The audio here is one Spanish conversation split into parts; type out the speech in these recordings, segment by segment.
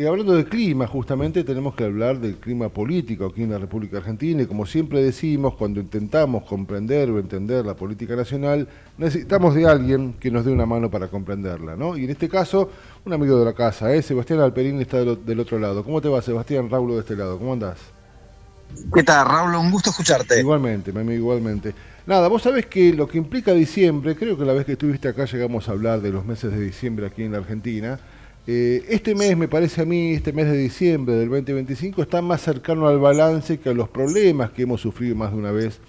Hablando de clima, justamente tenemos que hablar del clima político aquí en la República Argentina y como siempre decimos, cuando intentamos comprender o entender la política nacional, necesitamos de alguien que nos dé una mano para comprenderla, ¿no? Y en este caso, un amigo de la casa, Sebastián Alperín está del otro lado. ¿Cómo te va, Sebastián? Raulo de este lado, ¿cómo andás? ¿Qué tal, Raúl? Un gusto escucharte. Igualmente, mi amigo, igualmente. Nada, vos sabés que lo que implica diciembre, creo que la vez que estuviste acá llegamos a hablar de los meses de diciembre aquí en la Argentina. Este mes, me parece a mí, este mes de diciembre del 2025 está más cercano al balance que a los problemas que hemos sufrido más de una vez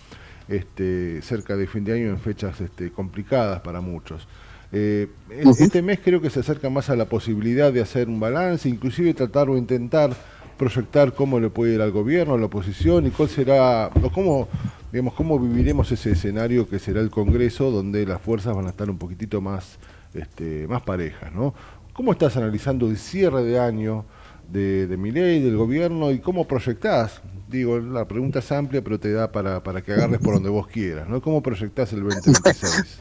cerca de fin de año en fechas complicadas para muchos. Este mes creo que se acerca más a la posibilidad de hacer un balance, inclusive tratar o intentar proyectar cómo le puede ir al gobierno, a la oposición y cuál será, o cómo, digamos, cómo viviremos ese escenario que será el Congreso, donde las fuerzas van a estar un poquitito más, más parejas, ¿no? ¿Cómo estás analizando el cierre de año de Milei, del gobierno, y cómo proyectás? Digo, la pregunta es amplia, pero te da para que agarres por donde vos quieras, ¿no? ¿Cómo proyectás el 2026?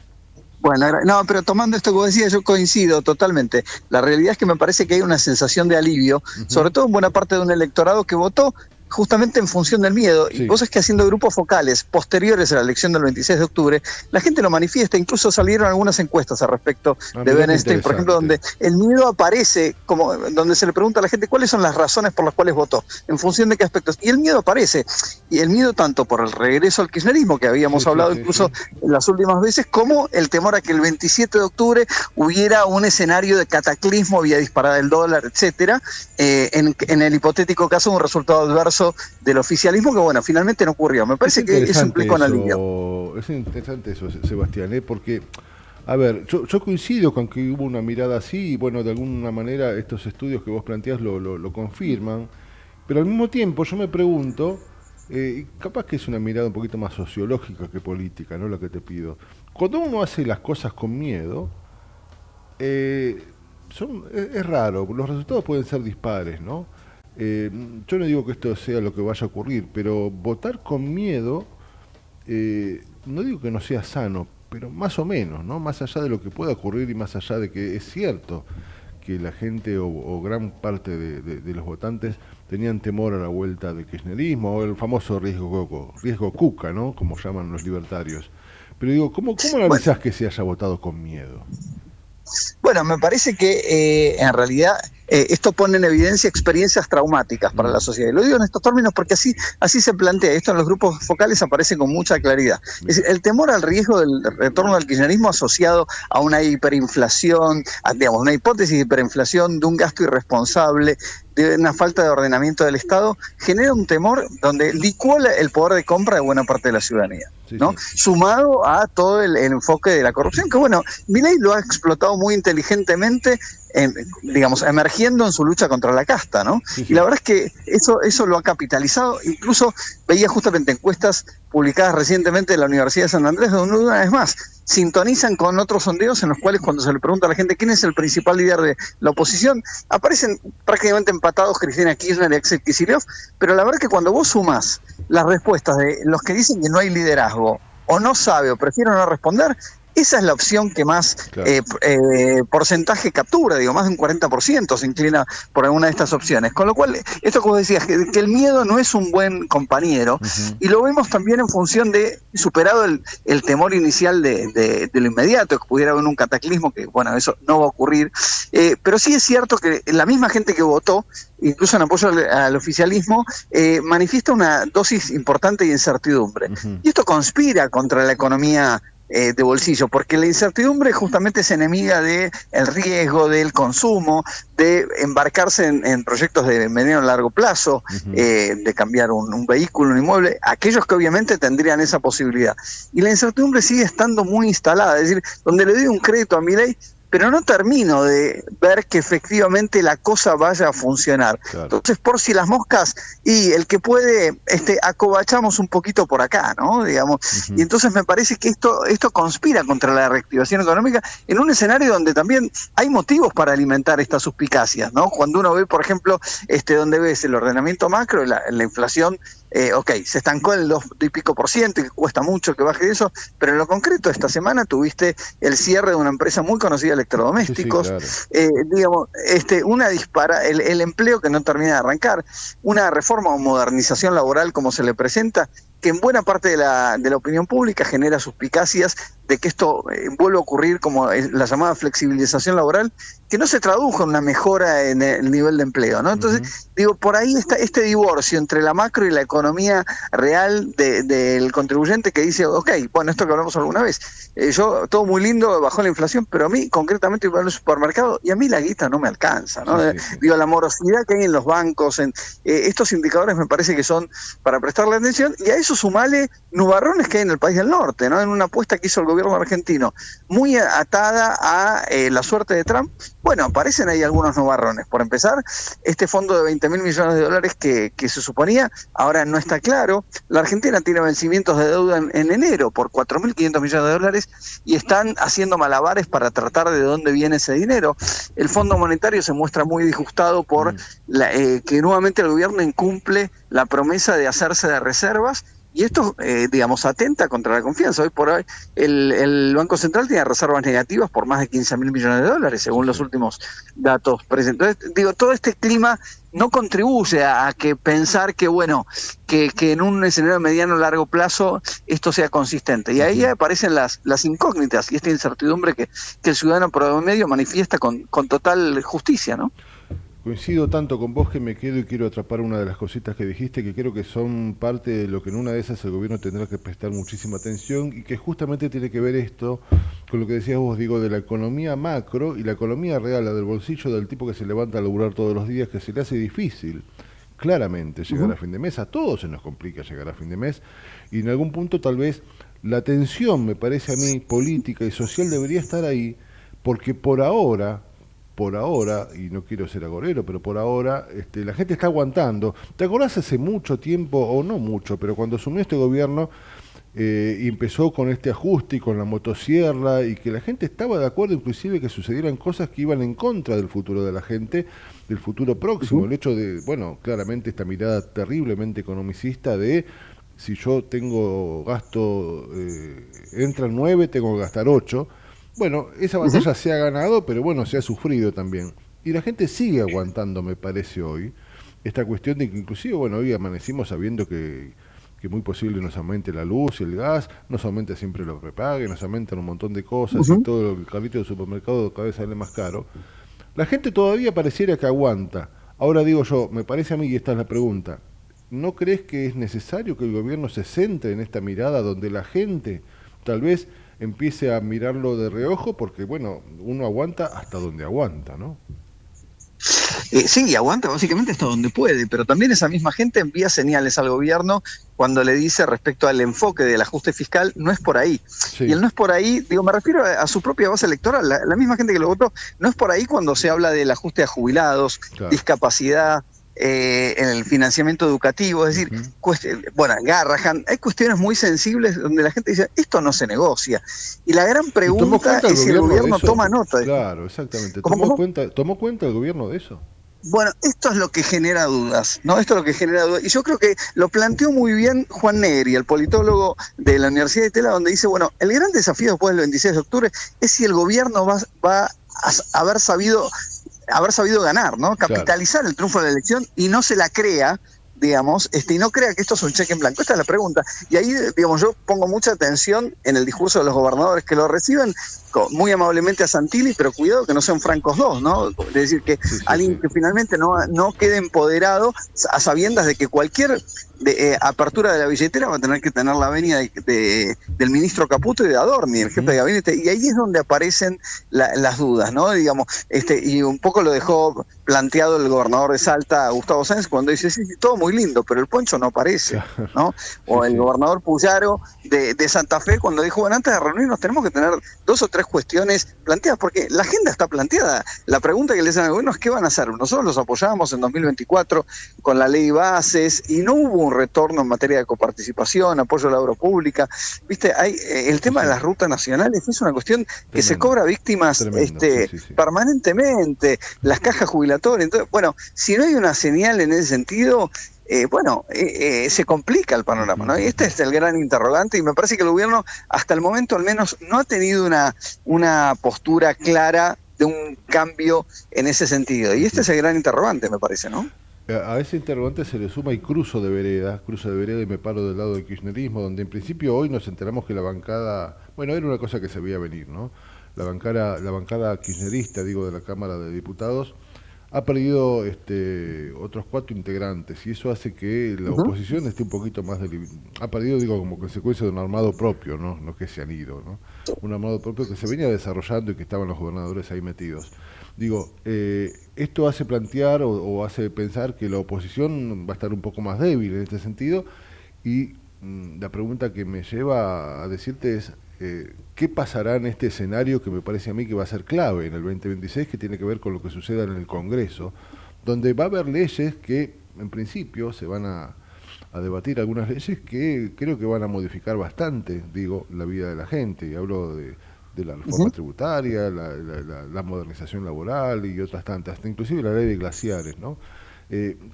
Bueno, no, pero tomando esto que vos decías, yo coincido totalmente. La realidad es que me parece que hay una sensación de alivio, sobre todo en buena parte de un electorado que votó justamente en función del miedo. Sí. Y vos es que haciendo grupos focales posteriores a la elección del 26 de octubre, la gente lo manifiesta, incluso salieron algunas encuestas al respecto de Ben Stein, por ejemplo, donde el miedo aparece, como donde se le pregunta a la gente cuáles son las razones por las cuales votó, en función de qué aspectos. Y el miedo aparece, y el miedo tanto por el regreso al kirchnerismo, que habíamos hablado incluso en las últimas veces, como el temor a que el 27 de octubre hubiera un escenario de cataclismo vía disparada del dólar, etcétera, en el hipotético caso de un resultado adverso del oficialismo que, bueno, finalmente no ocurrió. Me parece que eso implica un alivio. Es interesante eso, Sebastián, porque, a ver, yo coincido con que hubo una mirada así y, bueno, de alguna manera estos estudios que vos planteás lo confirman, pero al mismo tiempo yo me pregunto, capaz que es una mirada un poquito más sociológica que política, ¿no? Lo que te pido. Cuando uno hace las cosas con miedo, es raro, los resultados pueden ser dispares, ¿no? Yo no digo que esto sea lo que vaya a ocurrir, pero votar con miedo, no digo que no sea sano, pero más o menos, ¿no? Más allá de lo que pueda ocurrir y más allá de que es cierto que la gente o gran parte de los votantes tenían temor a la vuelta del kirchnerismo o el famoso riesgo Cuca, ¿no? Como llaman los libertarios. Pero digo, ¿cómo analizás que se haya votado con miedo? Bueno, me parece que en realidad esto pone en evidencia experiencias traumáticas para la sociedad. Y lo digo en estos términos porque así se plantea. Esto en los grupos focales aparece con mucha claridad. Es decir, el temor al riesgo del retorno al kirchnerismo asociado a una hiperinflación, digamos, una hipótesis de hiperinflación, de un gasto irresponsable, de una falta de ordenamiento del Estado, genera un temor donde licúa el poder de compra de buena parte de la ciudadanía, ¿no? Sumado a todo el enfoque de la corrupción, que, bueno, Milei lo ha explotado muy inteligentemente, digamos, emergiendo en su lucha contra la casta, ¿no? Y la verdad es que eso lo ha capitalizado. Incluso veía justamente encuestas publicadas recientemente de la Universidad de San Andrés, donde una vez más sintonizan con otros sondeos en los cuales, cuando se le pregunta a la gente quién es el principal líder de la oposición, aparecen prácticamente empatados Cristina Kirchner y Axel Kicillof, pero la verdad es que cuando vos sumás las respuestas de los que dicen que no hay liderazgo, o no sabe, o prefieren no responder, esa es la opción que más porcentaje captura, digo, más de un 40% se inclina por alguna de estas opciones. Con lo cual, esto que vos decías, que el miedo no es un buen compañero, y lo vemos también en función de, superado el temor inicial de lo inmediato, que pudiera haber un cataclismo, que, bueno, eso no va a ocurrir, pero sí es cierto que la misma gente que votó, incluso en apoyo al oficialismo, manifiesta una dosis importante de incertidumbre. Y esto conspira contra la economía de bolsillo, porque la incertidumbre justamente es enemiga del riesgo, del consumo, de embarcarse en proyectos de mediano y largo plazo, de cambiar un vehículo, un inmueble, aquellos que obviamente tendrían esa posibilidad. Y la incertidumbre sigue estando muy instalada, es decir, donde le doy un crédito a Milei, pero no termino de ver que efectivamente la cosa vaya a funcionar. Claro. Entonces, por si las moscas, y el que puede, acobachamos un poquito por acá, ¿no? Digamos. Y entonces me parece que esto conspira contra la reactivación económica en un escenario donde también hay motivos para alimentar estas suspicacias, ¿no? Cuando uno ve, por ejemplo, donde ves el ordenamiento macro, la inflación ok, se estancó el 2 y pico% y que cuesta mucho que baje eso, pero en lo concreto esta semana tuviste el cierre de una empresa muy conocida de electrodomésticos, Sí, claro. digamos, una el empleo que no termina de arrancar, una reforma o modernización laboral como se le presenta, que en buena parte de la opinión pública genera suspicacias de que esto vuelva a ocurrir como la llamada flexibilización laboral, que no se tradujo en una mejora en el nivel de empleo, ¿no? Entonces, digo, por ahí está este divorcio entre la macro y la economía real del contribuyente que dice, ok, bueno, esto que hablamos alguna vez, yo, todo muy lindo, bajó la inflación, pero a mí, concretamente, voy al supermercado y a mí la guita no me alcanza, ¿no? Sí. Digo, la morosidad que hay en los bancos, estos indicadores me parece que son para prestarle atención, y a eso sumale nubarrones que hay en el país del norte, ¿no? En una apuesta que hizo el gobierno argentino, muy atada a la suerte de Trump. Bueno, aparecen ahí algunos nubarrones. Por empezar, este fondo de $20.000 millones que se suponía, ahora no está claro. La Argentina tiene vencimientos de deuda en enero por $4.500 millones y están haciendo malabares para tratar de dónde viene ese dinero. El Fondo Monetario se muestra muy disgustado por que nuevamente el gobierno incumple la promesa de hacerse de reservas. Y esto, digamos, atenta contra la confianza. Hoy por hoy el Banco Central tiene reservas negativas por más de $15.000 millones, según los últimos datos presentes. Entonces, digo, todo este clima no contribuye a que pensar que, bueno, que en un escenario mediano o largo plazo esto sea consistente. Y ahí aparecen las incógnitas y esta incertidumbre que el ciudadano promedio manifiesta con total justicia, ¿no? Coincido tanto con vos que me quedo y quiero atrapar una de las cositas que dijiste, que creo que son parte de lo que en una de esas el gobierno tendrá que prestar muchísima atención y que justamente tiene que ver esto con lo que decías vos, digo, de la economía macro y la economía real, la del bolsillo del tipo que se levanta a laburar todos los días, que se le hace difícil claramente llegar a fin de mes. A todos se nos complica llegar a fin de mes y en algún punto tal vez la tensión, me parece a mí, política y social debería estar ahí, porque por ahora, y no quiero ser agorero, pero por ahora la gente está aguantando. ¿Te acordás hace mucho tiempo, o no mucho, pero cuando asumió este gobierno y empezó con este ajuste y con la motosierra y que la gente estaba de acuerdo inclusive que sucedieran cosas que iban en contra del futuro de la gente, del futuro próximo? El hecho de, bueno, claramente esta mirada terriblemente economicista de si yo tengo gasto, entran 9, tengo que gastar 8. Bueno, esa batalla se ha ganado, pero bueno, se ha sufrido también. Y la gente sigue aguantando, me parece hoy, esta cuestión de que inclusive, bueno, hoy amanecimos sabiendo que muy posible nos aumente la luz y el gas, nos aumenta siempre los repagues, nos aumentan un montón de cosas y todo el carrito del supermercado cada vez sale más caro. La gente todavía pareciera que aguanta. Ahora digo yo, me parece a mí, y esta es la pregunta, ¿no crees que es necesario que el gobierno se centre en esta mirada donde la gente tal vez empiece a mirarlo de reojo? Porque, bueno, uno aguanta hasta donde aguanta, ¿no? Sí, aguanta básicamente hasta donde puede, pero también esa misma gente envía señales al gobierno cuando le dice respecto al enfoque del ajuste fiscal, no es por ahí. Sí. Y el no es por ahí, digo, me refiero a su propia base electoral, la misma gente que lo votó, no es por ahí cuando se habla del ajuste a jubilados, claro, discapacidad, en el financiamiento educativo, es decir, bueno, Garrahan, hay cuestiones muy sensibles donde la gente dice, esto no se negocia. Y la gran pregunta es si el gobierno toma nota de eso. Claro, exactamente. ¿Tomó cuenta el gobierno de eso? Bueno, esto es lo que genera dudas, ¿no? Esto es lo que genera dudas. Y yo creo que lo planteó muy bien Juan Negri, el politólogo de la Universidad de Tela, donde dice, bueno, el gran desafío después del 26 de octubre es si el gobierno va a haber sabido ganar, ¿no? Capitalizar el triunfo de la elección y no se la crea, digamos, y no crea que esto es un cheque en blanco. Esta es la pregunta. Y ahí, digamos, yo pongo mucha atención en el discurso de los gobernadores que lo reciben muy amablemente a Santilli, pero cuidado que no sean francos dos, ¿no? Es decir, que alguien que finalmente no quede empoderado a sabiendas de que cualquier apertura de la billetera va a tener que tener la venia del ministro Caputo y de Adorni, el jefe de gabinete, y ahí es donde aparecen las dudas, ¿no? Digamos, y un poco lo dejó planteado el gobernador de Salta, Gustavo Sáenz, cuando dice, sí, todo muy lindo, pero el poncho no aparece, ¿no? O el gobernador Puyaro de Santa Fe, cuando dijo, bueno, antes de reunirnos tenemos que tener 2 o 3 cuestiones planteadas, porque la agenda está planteada. La pregunta que le hacen al gobierno es, ¿qué van a hacer? Nosotros los apoyamos en 2024 con la ley de bases, y no hubo un retorno en materia de coparticipación, apoyo a la obra pública. ¿Viste? El tema de las rutas nacionales es una cuestión que se cobra víctimas permanentemente. Las cajas jubilatorias obligatoria. Entonces, bueno, si no hay una señal en ese sentido, se complica el panorama, ¿no? Y este es el gran interrogante, y me parece que el gobierno, hasta el momento al menos, no ha tenido una postura clara de un cambio en ese sentido. Y este es el gran interrogante, me parece, ¿no? A ese interrogante se le suma y cruzo de vereda y me paro del lado del kirchnerismo, donde en principio hoy nos enteramos que la bancada, bueno, era una cosa que se veía venir, ¿no? La bancada kirchnerista, digo, de la Cámara de Diputados, ha perdido otros 4 integrantes, y eso hace que la Ujú. oposición esté un poquito más ha perdido, digo, como consecuencia de un armado propio, no que se han ido, ¿no? Un armado propio que se venía desarrollando y que estaban los gobernadores ahí metidos. Digo, esto hace plantear o hace pensar que la oposición va a estar un poco más débil en este sentido, y la pregunta que me lleva a decirte es, ¿qué pasará en este escenario que me parece a mí que va a ser clave en el 2026, que tiene que ver con lo que suceda en el Congreso, donde va a haber leyes que en principio se van a debatir, algunas leyes que creo que van a modificar bastante, digo, la vida de la gente, y hablo de la reforma Ujú. tributaria, la modernización laboral y otras tantas, hasta inclusive la ley de glaciares, ¿no?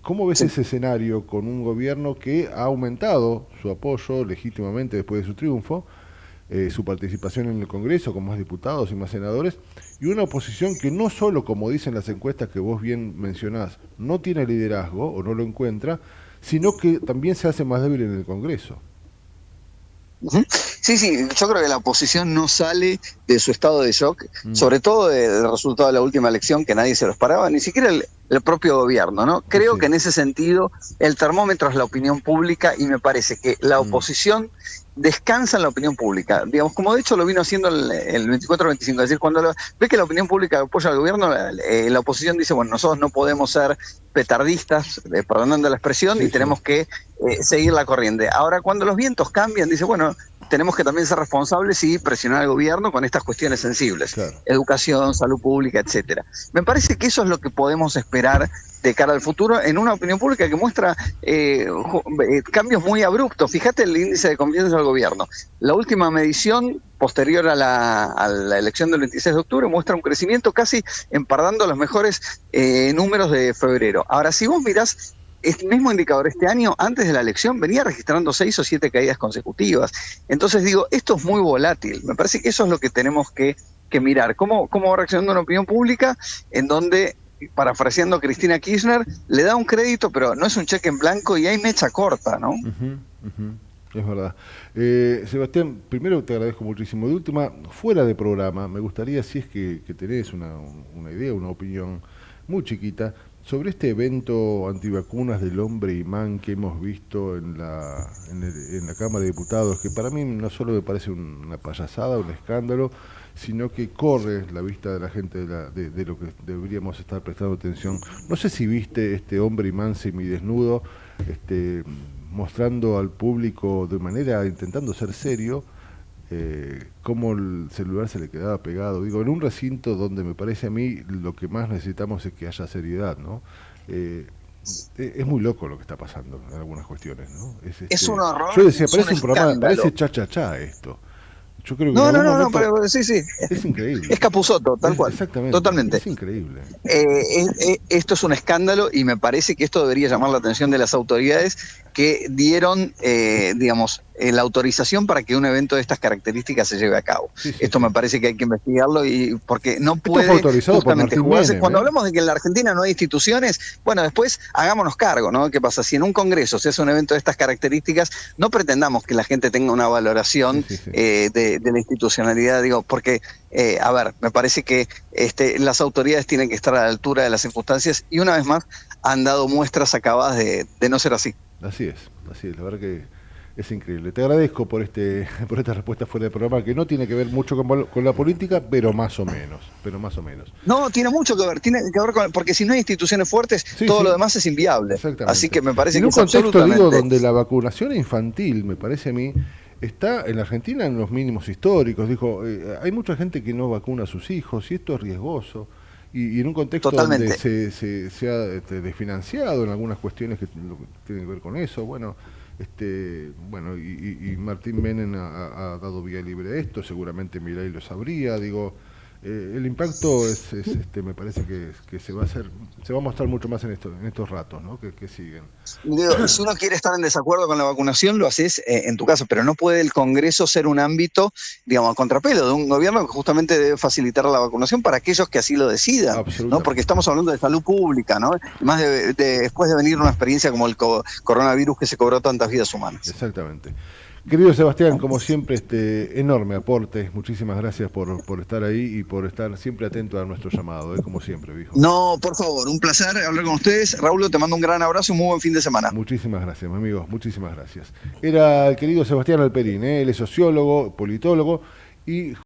¿Cómo ves Sí. ese escenario con un gobierno que ha aumentado su apoyo legítimamente después de su triunfo, su participación en el Congreso con más diputados y más senadores, y una oposición que no solo, como dicen las encuestas que vos bien mencionás, no tiene liderazgo o no lo encuentra, sino que también se hace más débil en el Congreso? Ujú. Sí, sí, yo creo que la oposición no sale de su estado de shock, Mm, sobre todo del resultado de la última elección, que nadie se lo esperaba, ni siquiera el propio gobierno, ¿no? sí, Creo sí. que en ese sentido el termómetro es la opinión pública, y me parece que la Mm, oposición descansa en la opinión pública. Digamos, como de hecho lo vino haciendo el 24-25, es decir, cuando ve que la opinión pública apoya al gobierno, la oposición dice, bueno, nosotros no podemos ser petardistas, perdonando la expresión, y sí, sí, tenemos que seguir la corriente. Ahora, cuando los vientos cambian, dice, bueno, tenemos que también ser responsables y presionar al gobierno con estas cuestiones sensibles, claro. educación, salud pública, etcétera. Me parece que eso es lo que podemos esperar de cara al futuro en una opinión pública que muestra cambios muy abruptos. Fíjate el índice de confianza del gobierno. La última medición posterior a la elección del 26 de octubre muestra un crecimiento casi empardando los mejores números de febrero. Ahora, si vos mirás este mismo indicador este año, antes de la elección, venía registrando 6 o 7 caídas consecutivas. Entonces digo, esto es muy volátil. Me parece que eso es lo que tenemos que mirar. ¿Cómo va reaccionando una opinión pública en donde, parafraseando a Cristina Kirchner, le da un crédito, pero no es un cheque en blanco y hay mecha corta, ¿no? Ujú, ujú, es verdad. Sebastián, primero te agradezco muchísimo. De última, fuera de programa, me gustaría, si es que tenés una idea, una opinión muy chiquita, sobre este evento antivacunas del hombre imán que hemos visto en la Cámara de Diputados, que para mí no solo me parece una payasada, un escándalo, sino que corre la vista de la gente de lo que deberíamos estar prestando atención. No sé si viste este hombre imán semidesnudo, este, mostrando al público de manera, intentando ser serio, cómo el celular se le quedaba pegado. Digo, en un recinto donde me parece a mí lo que más necesitamos es que haya seriedad, ¿no? Eh, es muy loco lo que está pasando en algunas cuestiones, ¿no? Es un Yo horror, decía, es un parece un programa, escándalo. parece cha-cha-cha esto. Yo creo que en No, no, algún no, no, momento pero sí, sí, es es increíble. Capusotto, tal cual, Exactamente, totalmente. es increíble. Esto es un escándalo, y me parece que esto debería llamar la atención de las autoridades que dieron, digamos, la autorización para que un evento de estas características se lleve a cabo. Sí, sí, Esto sí. me parece que hay que investigarlo, y porque no Esto fue puede autorizado por justamente Martín jugarse. Menem, Cuando ¿eh? hablamos de que en la Argentina no hay instituciones, bueno, después hagámonos cargo, ¿no? ¿Qué pasa? Si en un congreso se hace un evento de estas características, no pretendamos que la gente tenga una Sí, valoración sí, sí. de la institucionalidad, digo, porque, a ver, me parece que las autoridades tienen que estar a la altura de las circunstancias, y una vez más han dado muestras acabadas de no ser así. Así es, la verdad que es increíble. Te agradezco por por esta respuesta fuera de programa, que no tiene que ver mucho con la política, pero más o menos. No, tiene que ver porque si no hay instituciones fuertes, Sí, todo lo sí, demás es inviable. Así exactamente. que me Y parece en que un es contexto, digo, absolutamente. donde la vacunación infantil, me parece a mí, está en la Argentina en los mínimos históricos. Dijo, hay mucha gente que no vacuna a sus hijos y esto es riesgoso. Y en un contexto donde Totalmente. se ha desfinanciado en algunas cuestiones que tienen que ver con eso, bueno, bueno, y Martín Menem ha dado vía libre a esto, seguramente Milei lo sabría, digo, el impacto me parece que se va a mostrar mucho más en estos ratos, ¿no? que siguen. Digo, si uno quiere estar en desacuerdo con la vacunación, lo haces en tu caso, pero no puede el Congreso ser un ámbito, digamos, a contrapelo de un gobierno que justamente debe facilitar la vacunación para aquellos que así lo decidan, ¿no? Porque estamos hablando de salud pública, ¿no? Y más después de venir una experiencia como el coronavirus que se cobró tantas vidas humanas. Exactamente. Querido Sebastián, como siempre, enorme aporte. Muchísimas gracias por estar ahí y por estar siempre atento a nuestro llamado, como siempre, viejo. No, por favor, un placer hablar con ustedes. Raúl, te mando un gran abrazo y un muy buen fin de semana. Muchísimas gracias, mi amigo, muchísimas gracias. Era el querido Sebastián Alperín, él es sociólogo, politólogo y